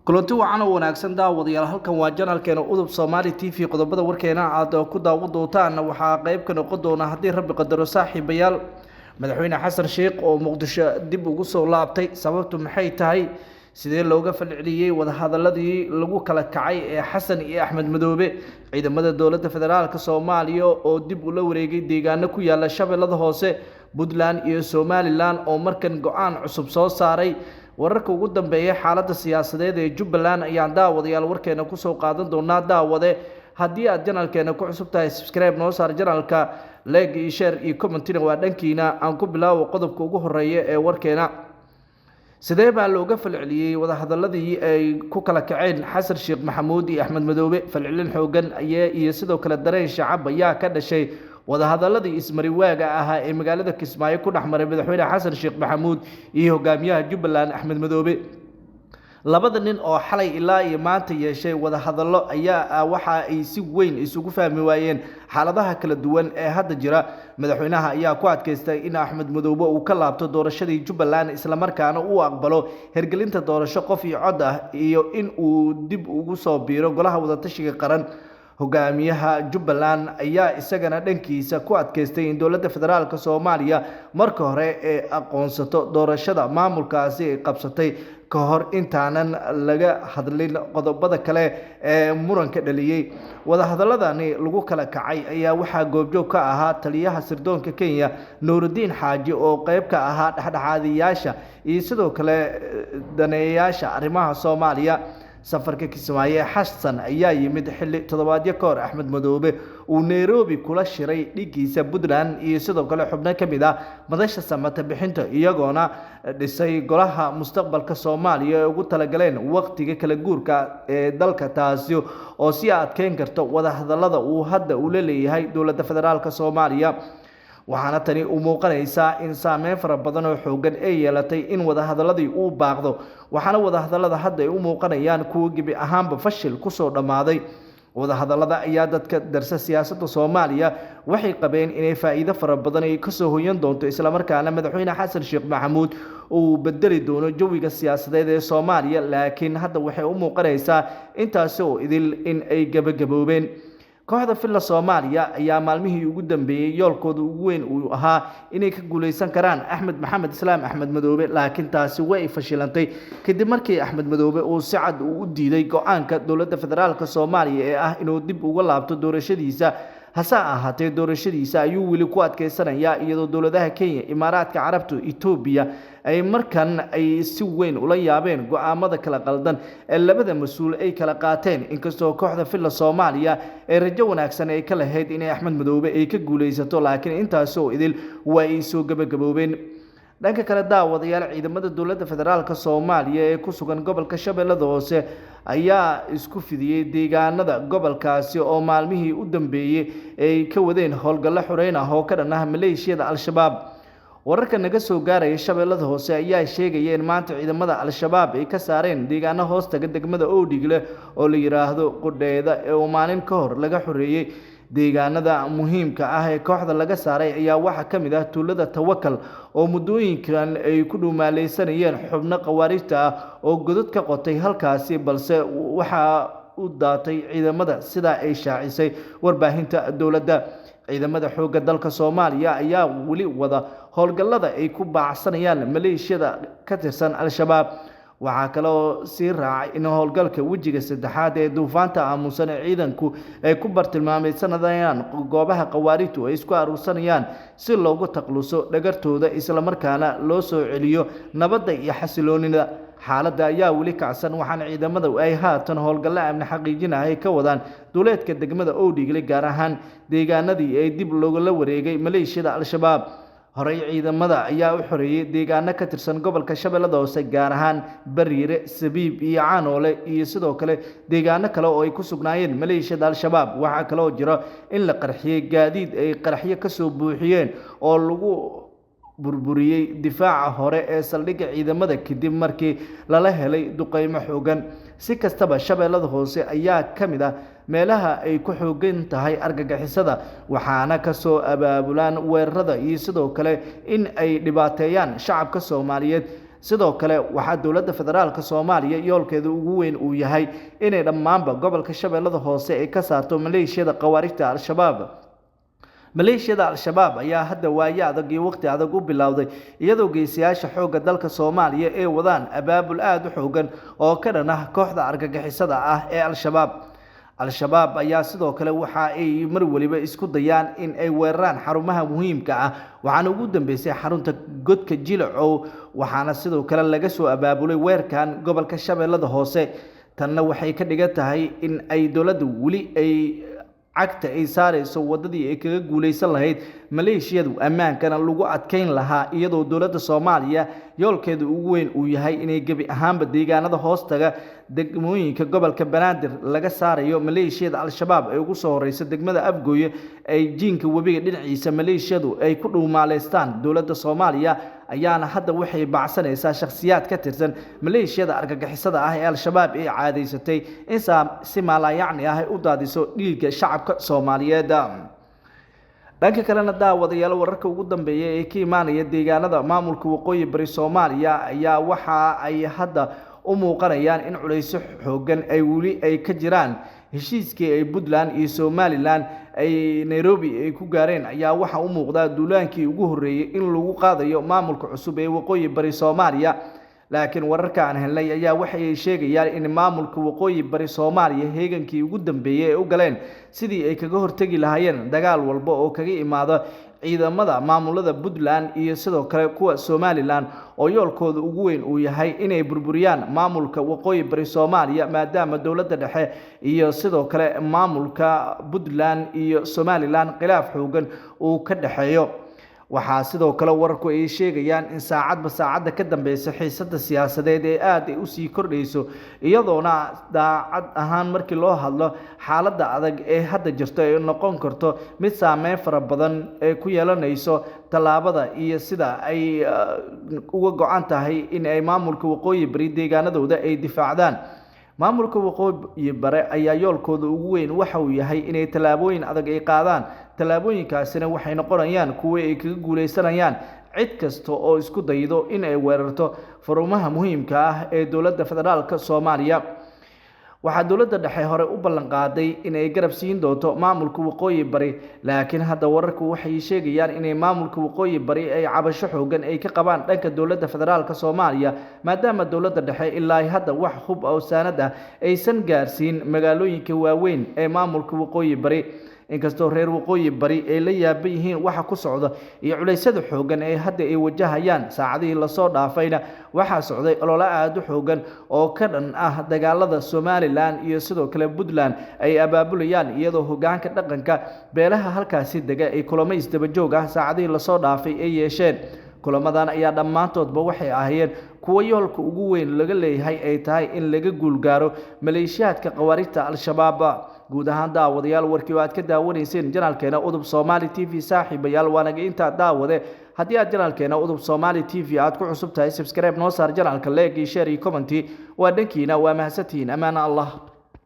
kulanti wacan oo wanaagsan daawadayaal halkan waa janalkeena udub Soomaali TV qodobada warkeena aad ku daawado doontaan waxa qayb ka noqon doona hadii Rabbi qadaro saaxiibayaal madaxweyne Xasan Sheekh oo Muqdisho dib ugu soo laabtay sababtu maxay tahay sidee looga falceliyay wada hadaladii lagu kala kacay ee Xasan iyo Axmed Madoobe ciidamada dawladda federaalka Soomaaliya oo dib u la wareegay deegaano ku yaala Shabeellada Hoose Puntland iyo Somaliland oo markan go'aan cusub soo saaray wararka ugu dambeeyay xaaladda siyaasadeed ee Jubbaland ayaan daawadayaal warkeena ku soo qaadan doonaa daawade haddii aad janalkeena ku cusub tahay subscribe noo saar janalka like iyo share iyo comment-na waa dhankiina aan ku bilaawo qodobka ugu horeeya ee warkeena sidee baa looga falceliyay wada hadaladii ay ku kala kaceen Xasan Sheekh Maxamuud iyo Axmed Madoobe falcelin xoogan iyo sidoo kale dareen shacab ayaa ka dhashay wada hadaladii ismari waaga ahaa ee magaalada Kismaayo ku dhaxmaray madaxweyne Xasan Sheekh Maxamuud iyo hogaamiyaha Jubbaland Axmed Madoobe labada nin oo xalay ilaa iyo maanta yeeshay wada hadallo ayaa waxa ay si weyn isugu fahmi waayeen xaaladaha kala duwan ee hadda jira madaxweynaha ayaa ku adkaystay in Axmed Madoobe uu ka laabto doorashadii Jubbaland isla markaana uu aqbalo hergelinta doorasho qof iyo cod ah iyo in uu dib ugu soo biiro golaha wada tashiga qaran hogaamiyaha Jubbaland ayaa isagana dhankiisa ku adkaystay in dawladda federaalka Soomaaliya marka hore ay aqoonsato doorashada maamulkaasi ay qabsatay ka hor intaanan laga hadlin qodobada kale ee muranka dhaliyay wada hadaladani lagu kala kacay ayaa waxa goobjoog ka ahaa taliyaha sirdoonka Kenya Nuuruddin Xaaji oo qayb ka ahaa dhaxdhaxaadiyaasha iyo sidoo kale daneeyaasha arrimaha Soomaaliya safarka Kismaayo Xasan ayaa yimid xilli toddobaadyo ka hor Axmed Madoobe uu Nairobi kula shiray dhigiisa Puntland iyo sidoo kale xubno kamid ah madasha samata bixinta iyagoona dhisay golaha mustaqbalka Soomaaliya ee ugu talagaleen waqtiga kala guurka ee dalka taasi oo si adkeyn karto wada hadalada uu hadda u leeyahay dawladda federaalka Soomaaliya waxaana tani u muuqanaysaa in saameyn fara badan oo xoogan ay yeelatay in wada hadaladii uu baaqdo waxaana wada hadalada hadda ay u muuqanayaan kuwa gibi ahaanba fashil ku soo dhamaaday wada hadalada ayaa dadka darsa siyaasadda Soomaaliya waxay qabeen inay faa'iido fara badan ay ka soo hoyan doonto isla markaana madaxweyne Xasan Sheekh Maxamuud uu bedeli doono jawiga siyaasadeed ee Soomaaliya laakiin hadda waxay u muuqanaysaa intaas oo idil in ay gabagaboobeen kooxda filla Soomaaliya ayaa maalmihii ugu dambeeyay yoolkooda ugu weyn uu ahaa inay ka guuleysan karaan Axmed Maxamed Islaam Axmed Madoobe laakiin taasi way fashilantay kadib markii Axmed Madoobe uu si cad u diiday go'aanka dawladda federaalka Soomaaliya ee ah inuu dib uga laabto doorashadiisa hase ahaatee doorashadiisa ayuu weli ku adkeysanayaa iyadoo dawladaha Kenya Imaaraadka Carabta Itoobiya ay markan ay si weyn ula yaabeen go'aamada kala qaldan ee labada mas'uul ay kala qaateen inkastoo kooxda filla Soomaaliya ay rajo wanaagsan ay ka lahayd in Axmed Madoobe ay ka guuleysato laakiin intaas oo idil way soo gabagaboobeen dhanka kale daawadayaal ciidamada dawladda federaalka Soomaaliya ee ku sugan gobolka Shabeellada Hoose ayaa isku fidiyay deegaanada gobolkaasi oo maalmihii u dambeeyay ay ka wadeen howlgallo xoreyn ah oo ka dhan ah maleeshiyada Al-Shabaab wararka naga soo gaaray Shabeellada Hoose ayaa sheegaya in maanta ciidamada Al-Shabaab ay ka saareen deegaano hoostaga degmada Oodhigle oo la yiraahdo Qudheeda ee maalin ka hor laga xoreeyay deegaanada muhiimka ah ee kooxda laga saaray ayaa waxa kamid ah tuulada Tawakal oo muddooyinkan ay ku dhumaaleysanayeen xubno qawaariista ah oo godad ka qotay halkaasi balse waxa u daatay ciidamada sida ay shaacisay warbaahinta dawladda ciidamada xoogga dalka Soomaaliya ayaa wali wada howlgallada ay ku baacsanayaan maleeshiyada ka tirsan Al-Shabaab waxa kale oo si raacay in howlgalka wajiga saddexaad ee duufaanta aamusan ee ciidanku ay ku bartilmaameedsanayaan goobaha qawaaritu ay isku aruursanayaan si loogu taqluso dhagartooda isla markaana loo soo celiyo nabadda iyo xasiloonida xaaladda ayaa weli kacsan waxaana ciidamada ay haatan howlgallo amni xaqiijinaya ka wadaan duleedka degmada Oodhigle gaar ahaan deegaanadii ay dib looga wareegay maleeshiyada Al-Shabaab horey ciidamada ayaa u xoreeyay deegaano ka tirsan gobolka Shabeellada Hoose gaar ahaan Bariire Sabiib iyo Caanoole iyo sidoo kale deegaano kale oo ay ku sugnaayeen maleeshiyada Al-Shabaab waxa kale oo jira in la qarxiyay gaadiid ay qarxiyo ka soo buuxiyeen oo lagu burburiyay difaaca hore ee saldhigga ciidamada kadib markii lala helay duqeymo xoogan si kastaba Shabeellada Hoose ayaa kamid ah meelaha ay ku xoogan tahay argagixisada waxaana ka soo abaabulaan weerarada iyo sidoo kale in ay dhibaateeyaan shacabka Soomaaliyeed sidoo kale waxaa dowladda federaalka Soomaaliya yoolkeeda ugu weyn uu yahay inay dhammaanba gobolka Shabeellada Hoose ay ka saarto maleeshiyada khawaarijta Al-Shabaab. maleeshiyada Al-Shabaab ayaa hadda waayo adag iyo waqti adag u bilowday iyadoo geesiyaasha xoogga dalka Soomaaliya ay wadaan abaabul aad u xoogan oo ka dhan ah kooxda argagixisada ah ee Al-Shabaab ayaa sidoo kale waxa ay mar waliba isku dayaan in ay weeraraan xarumaha muhiimka ah waxaana ugu dambeysay xarunta godka Jilacow waxaana sidoo kale laga soo abaabulay weerarkan gobolka Shabeellada Hoose. tanna waxay ka dhigan tahay in ay dowladdu wali ay cagta ay saarayso wadadii ay kaga guuleysan lahayd maleeshiyadu ammaankana lagu adkeyn lahaa iyadoo dowladda Soomaaliya yoolkeedu ugu weyn uu yahay inay gabi ahaanba deegaanada hoostaga degmooyinka gobolka Banaadir laga saarayo maleeshiyada Al-Shabaab ay ugu soo horeyso degmada Afgooye ay jiinka webiga dhinaciisa maleeshiyadu ay ku dhuumaaleystaan. dowladda Soomaaliya ayaana hadda waxay bacsanaysaa shakhsiyaad ka tirsan maleeshiyada argagixisada ah ee Al-Shabaab ee caadeysatay in si maalayacni ah ay u daadiso dhiigga shacabka Soomaaliyeed. dhanka kalena daawadayaal wararka ugu dambeeyay ee ka imaanaya deegaanada maamulka waqooyi bari Soomaaliya ayaa waxa ay hadda u muuqanayaan in culays xoogan ay wali ay ka jiraan heshiiskii ay Puntland iyo Somaliland ay Nairobi ay ku gaareen ayaa waxa u muuqda duulaankii ugu horeeyay in lagu qaadayo maamulka cusub ee waqooyi bari Soomaaliya. laakiin wararka aan helnay ayaa waxay sheegayaan in maamulka waqooyi bari Soomaaliya heegankii ugu dambeeyay u galeen sidii ay kaga hortagi lahaayeen dagaal walba oo kaga imaado ciidamada maamulada Puntland iyo sidoo kale kuwa Somaliland oo yoolkooda ugu weyn uu yahay inay burburiyaan maamulka waqooyi bari Soomaaliya maadaama dowladda dhexe iyo sidoo kale maamulka Puntland iyo Somaliland khilaaf xoogan uu ka dhaxeeyo. waxaa sidoo kale wararku ay sheegayaan in saacadba saacadda ka dambaysa xiisadda siyaasadeed ee aad ay u sii kordhayso iyadoona daacad ahaan markii loo hadlo xaaladda adag ee hadda jirto ay noqon karto mid saameyn fara badan ee ku yeelanayso tallaabada iyo sida ay uga go'an tahay in ay maamulka waqooyi bari deegaanadooda ay difaacdaan. maamulka waqooyi bare ayaa yoolkooda ugu weyn waxa uu yahay inay tallaabooyin adag ay qaadaan. tallaabooyinkaasina waxay noqonayaan kuwo ay kaga guuleysanayaan cid kasta oo isku daydo in ay weerarto farumaha muhiimka ah ee dowladda federaalka Soomaaliya. waxaa dowladda dhexe hore u ballan qaaday in ay garab siin doonto maamulka waqooyi bari laakiin hadda wararku waxay sheegayaan in maamulka waqooyi bari ay cabasho xoogan ay ka qabaan dhanka dowladda federaalka Soomaaliya maadaama dowladda dhexe ilaa hadda wax hub oo saanad ah aysan gaarsiin magaalooyinka waaweyn ee maamulka waqooyi bari. inkastoo reer waqooyi bari ay la yaaban yihiin waxa ku socda iyo culeysyada xoogan ee hadda ay wajahayaan saacadihii la soo dhaafayna waxaa socday olole aad u xoogan oo ka dhan ah dagaalada Somaliland iyo sidoo kale Puntland ay abaabulayaan iyadoo hoggaanka dhaqanka beelaha halkaasi dega ay kulamo isdaba joog ah saacadihii la soo dhaafay ay yeesheen. kulamadan ayaa dhammaantoodba waxay ahaayeen kuwa yoolka ugu weyn laga leeyahay ay tahay in laga guulgaaro maleeshiyaadka khawaarijta Al-Shabaab. guud ahaan daawadayaal warkii aad ka daawanayseen janaalkeena Udub Somali TV saaxiibayaal waanaga inta daawade haddii aad janaalkeena Udub Somali TV aad ku cusub tahay subscribe noo saar janaalka like iyo share iyo comment waa dhankiina waa mahadsantiin amaana Allah.